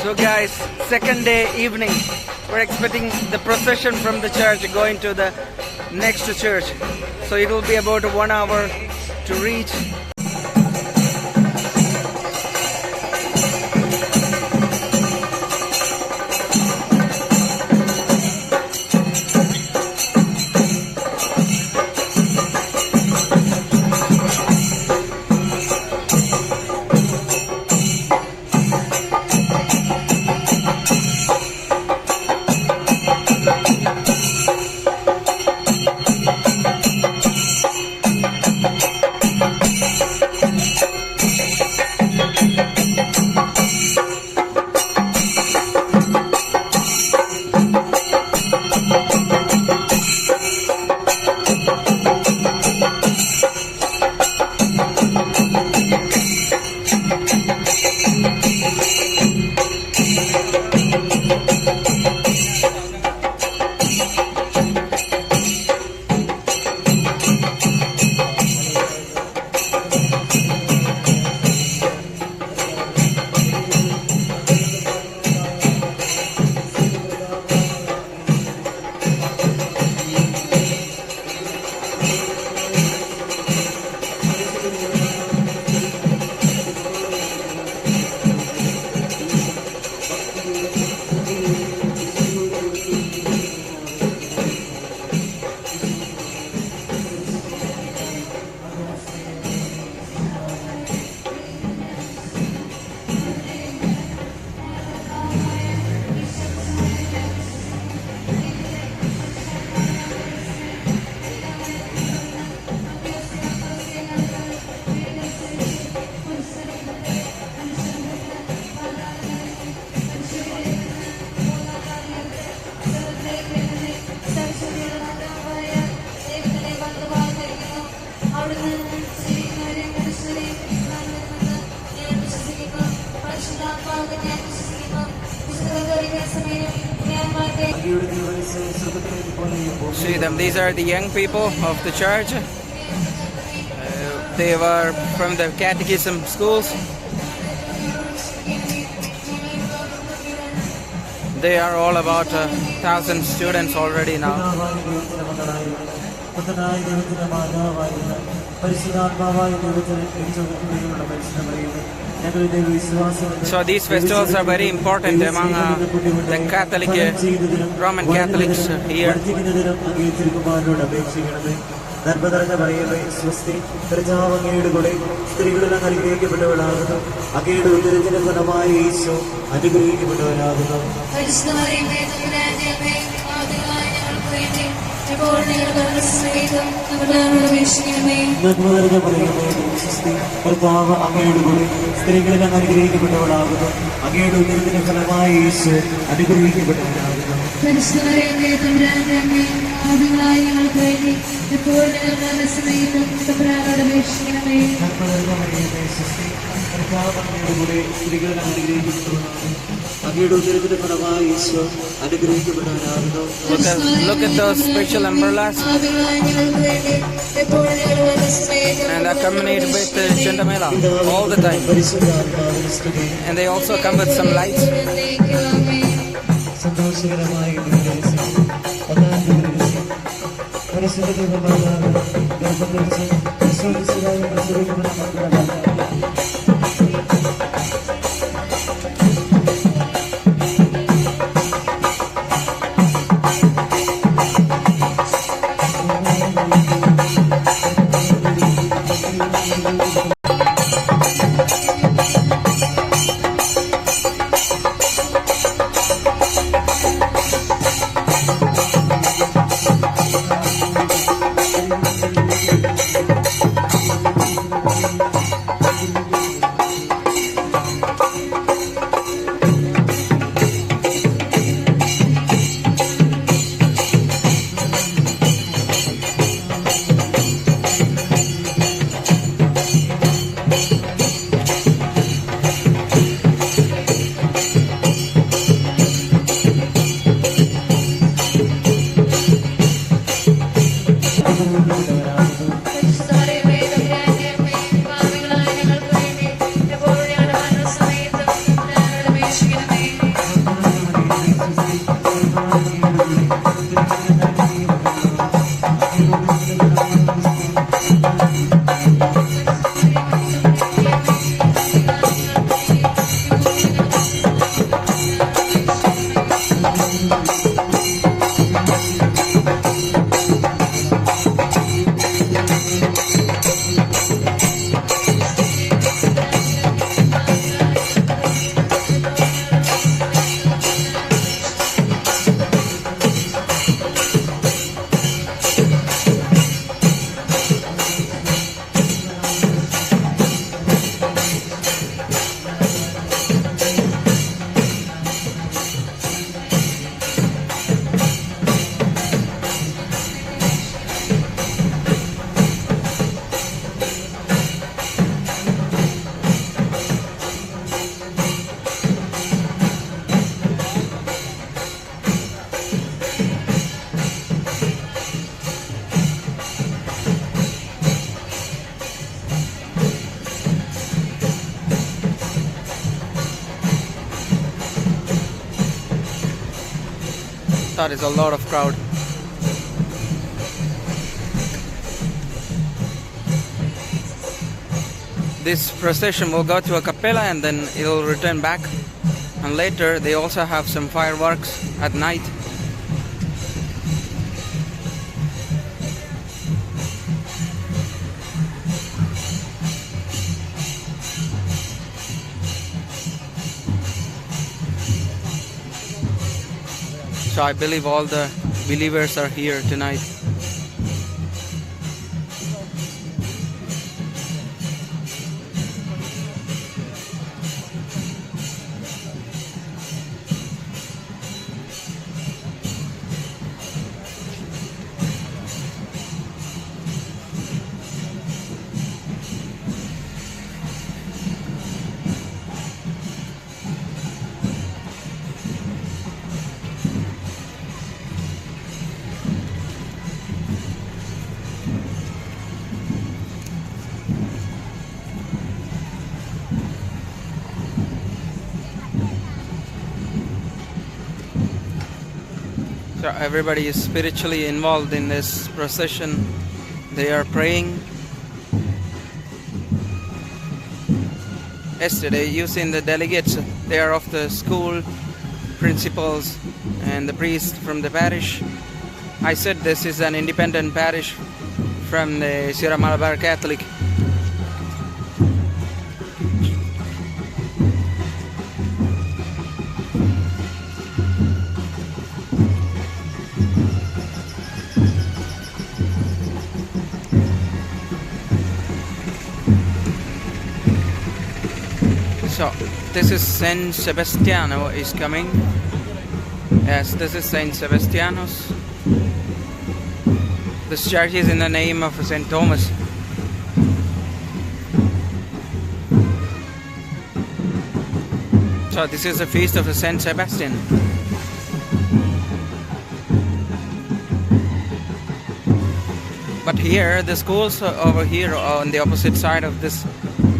So guys, second day evening. We're expecting the procession from the church going to the next church. So it will be about 1 hour to reach. See them, these are the young people of the church. They were from the catechism schools. They are all about 1,000 students already now. So these festivals are very important among the Catholic, Roman Catholics here. Look at those special umbrellas, and accompanied with chandamela all the time. And they also come with some lights. That is a lot of crowd. This procession will go to a capella and then it will return back. And later they also have some fireworks at night. So I believe all the believers are here tonight. So everybody is spiritually involved in this procession. They are praying. Yesterday you seen the delegates. They are of the school, principals and the priest from the parish. I said this is an independent parish from the Sierra Malabar Catholic. So this is Saint Sebastiano is coming. Yes, this is Saint Sebastianos. This church is in the name of Saint Thomas. So this is the feast of Saint Sebastian. But here, the schools over here on the opposite side of this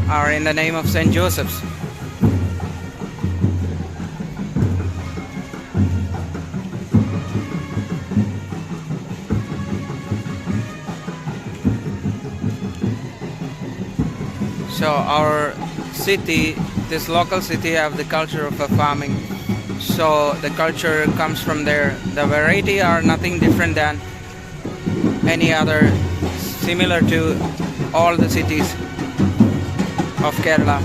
are in the name of Saint Joseph's. So our city, this local city, have the culture of farming. So the culture comes from there. The variety are nothing different than any other, similar to all the cities of Kerala.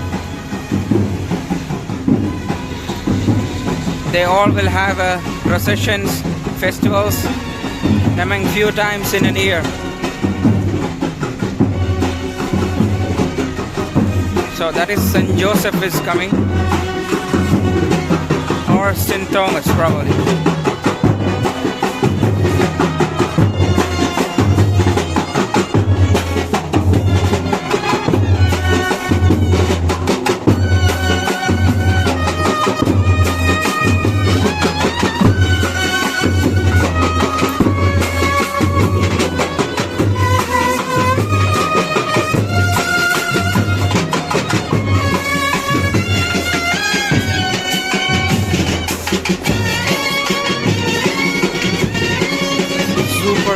They all will have processions, festivals, among few times in a year. So that is Saint Joseph is coming, or Saint Thomas probably.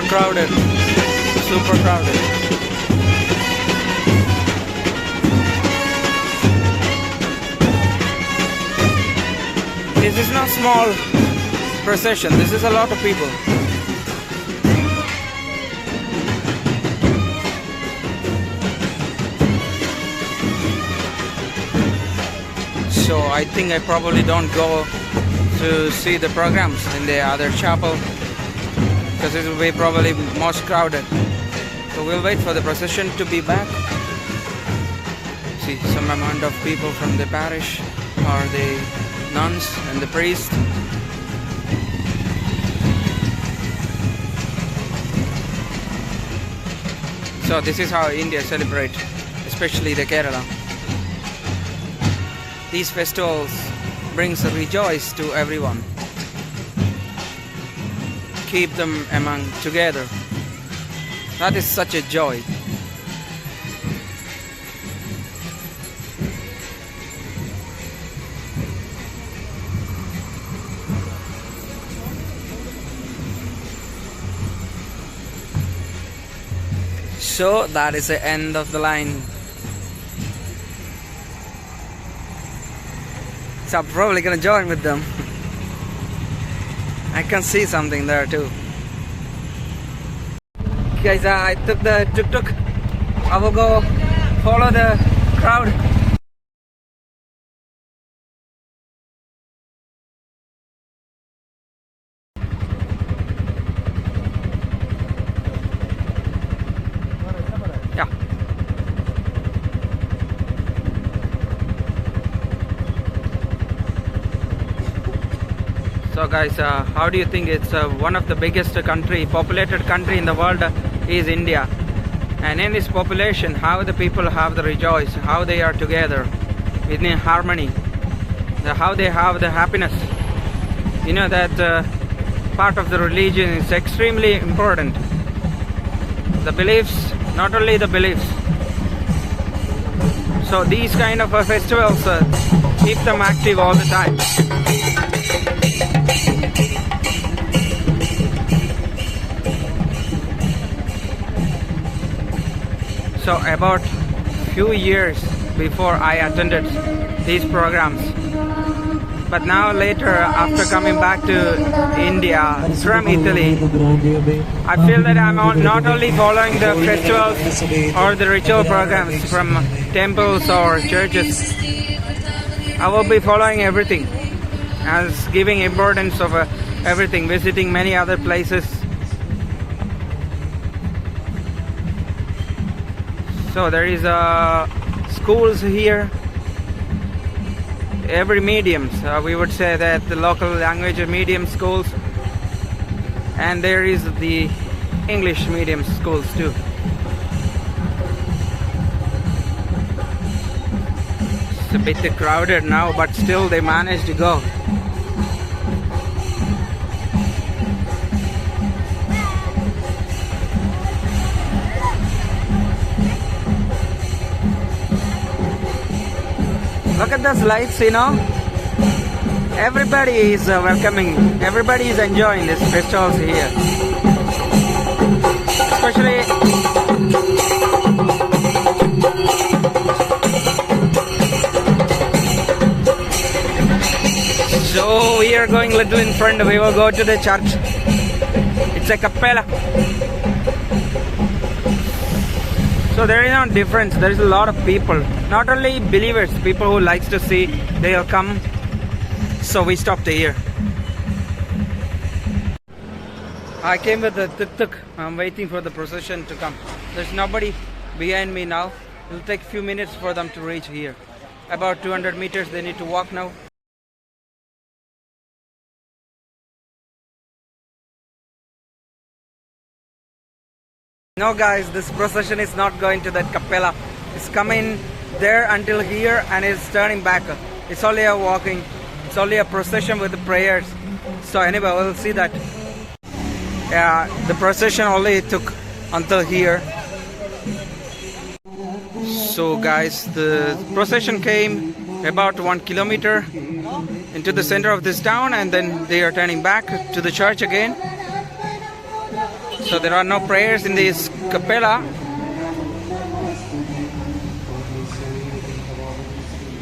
Crowded, super crowded. This is not small procession, this is a lot of people. So I think I probably don't go to see the programs in the other chapel, because it will be probably most crowded. So we'll wait for the procession to be back. See some amount of people from the parish, or the nuns and the priest. So this is how India celebrates, especially the Kerala. These festivals brings a rejoice to everyone. Keep them among together. That is such a joy. So that is the end of the line. So I'm probably gonna join with them. I can see something there too. Guys, I took the tuk-tuk. I will go follow the crowd. Yeah. So guys, how do you think it's one of the biggest populated country in the world is India. And in this population, how the people have the rejoice, how they are together in harmony, how they have the happiness. You know that part of the religion is extremely important. The beliefs, not only the beliefs. So these kind of festivals keep them active all the time. So about few years before I attended these programs, but now later after coming back to India from Italy, I feel that I'm not only following the festivals or the ritual programs from temples or churches. I will be following everything, as giving importance of everything, visiting many other places. So there is schools here, every mediums, we would say that the local language medium schools, and there is the English medium schools too. It's a bit crowded now, but still they managed to go. Look at those lights, you know. Everybody is welcoming. Everybody is enjoying this festivals here. Especially so we are going little in front. We will go to the church. It's a cappella. So there is no difference. There is a lot of people, not only believers, people who likes to see, they will come. So we stopped here. I came with the tuk-tuk. I'm waiting for the procession to come. There's nobody behind me now. It'll take a few minutes for them to reach here. About 200 meters they need to walk now. No guys, this procession is not going to that capella. It's coming there until here and it's turning back. It's only a walking. It's only a procession with the prayers. So anyway, we'll see that. Yeah, the procession only took until here. So guys, the procession came about 1 kilometer into the center of this town, and then they are turning back to the church again. So there are no prayers in this capella,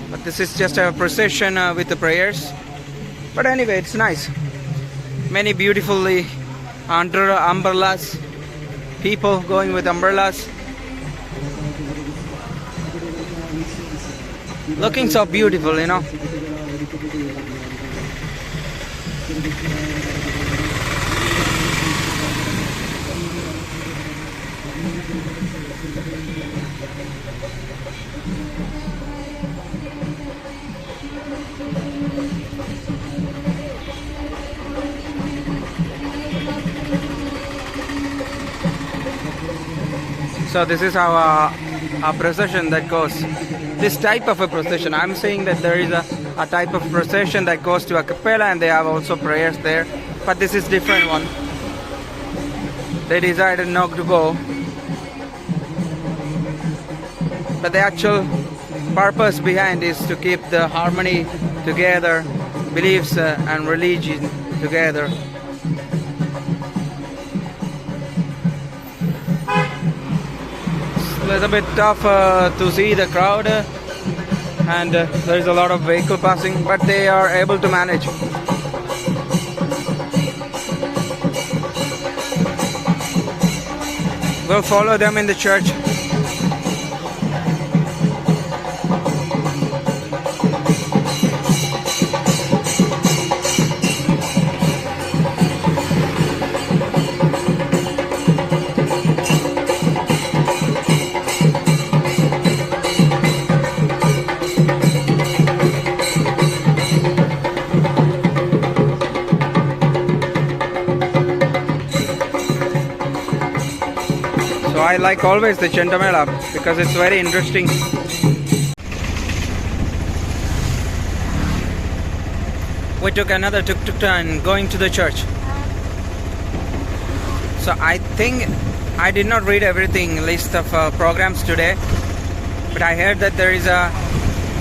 but this is just a procession with the prayers. But anyway, it's nice. Many beautifully under umbrellas, people going with umbrellas, looking so beautiful, you know. So this is how a procession that goes. This type of a procession, I'm saying that there is a type of procession that goes to a capella and they have also prayers there. But this is different one. They decided not to go. But the actual purpose behind is to keep the harmony together, beliefs and religion together. little bit tough to see the crowd, and there is a lot of vehicle passing, but they are able to manage. We'll follow them in the church. I like always the Centamela because it's very interesting. We took another tuk-tuk turn going to the church. So I think I did not read everything list of programs today, but I heard that there is a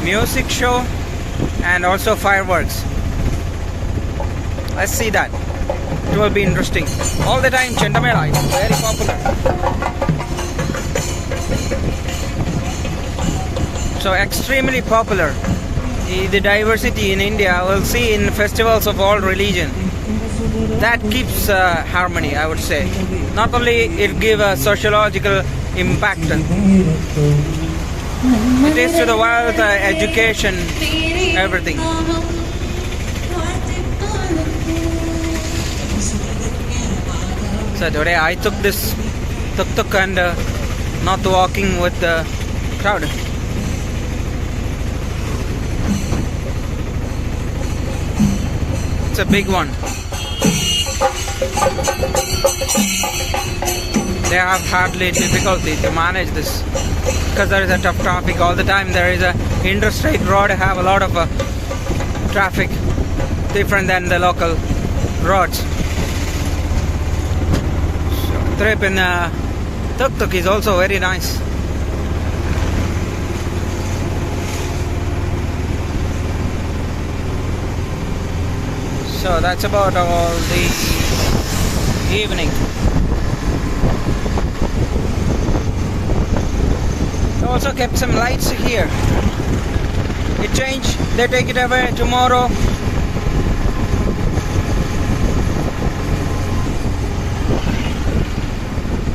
music show and also fireworks. Let's see that. It will be interesting. All the time Centamela is very popular. So extremely popular. The diversity in India we'll see in festivals of all religion. That keeps harmony, I would say. Not only it gives a sociological impact, it is to the wealth, education, everything. So today I took this tuk-tuk and not walking with the crowd. It's a big one. They have hardly difficulty to manage this because there is a tough traffic all the time. There is a interstate road have a lot of traffic, different than the local roads. So, trip in tuk-tuk is also very nice. So that's about all the evening. They also kept some lights here. It changed, they take it away tomorrow.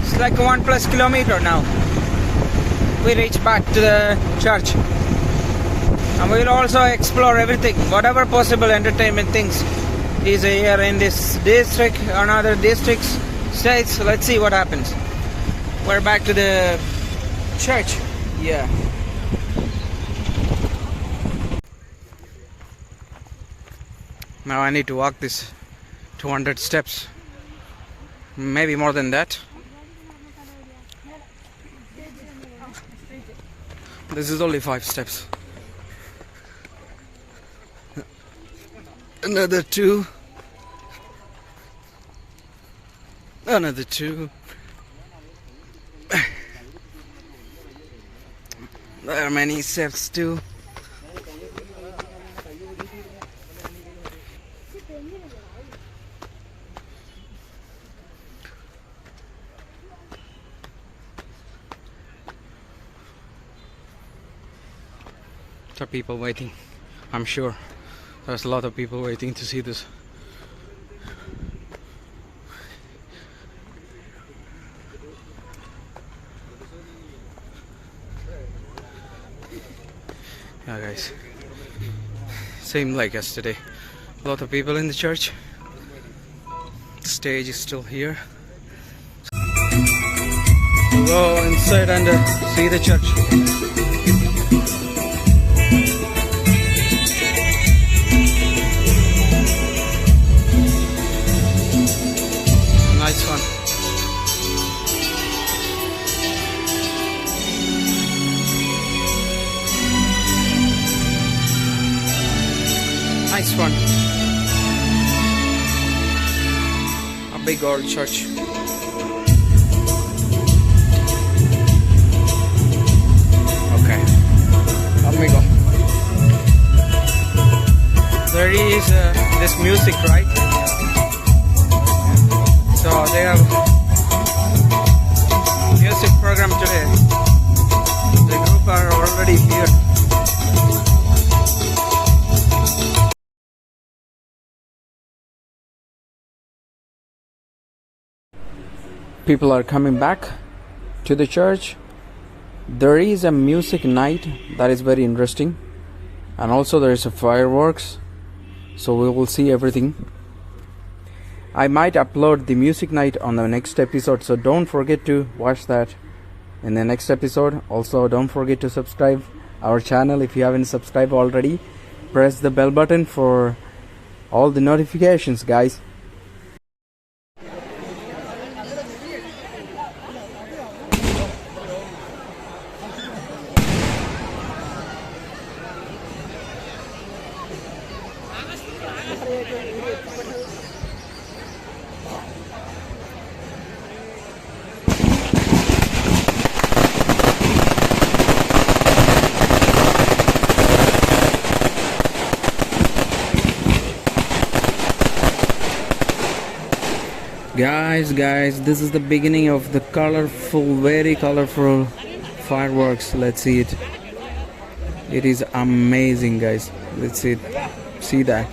It's like 1+ kilometer now. We reach back to the church. And we'll also explore everything, whatever possible entertainment things is here in this district or other districts, states. Let's see what happens. We're back to the church. Yeah. Now I need to walk this 200 steps. Maybe more than that. This is only 5 steps. Another 2. Another 2. There are many steps too. There are people waiting, I'm sure. There's a lot of people waiting to see this. Yeah guys, same like yesterday. A lot of people in the church. The stage is still here. Go inside and see the church. Nice one. Nice one. A big old church. Okay, up we go. There is this music, right? So they have music program today. already here. People are coming back to the church. There is a music night that is very interesting, and also there is a fireworks, so we will see everything. I might upload the music night on the next episode, so don't forget to watch that in the next episode. Also, don't forget to subscribe our channel if you haven't subscribed already. Press the bell button for all the notifications, guys. Guys, this is the beginning of the very colorful fireworks. Let's see it. It is amazing, guys. Let's see it. See that.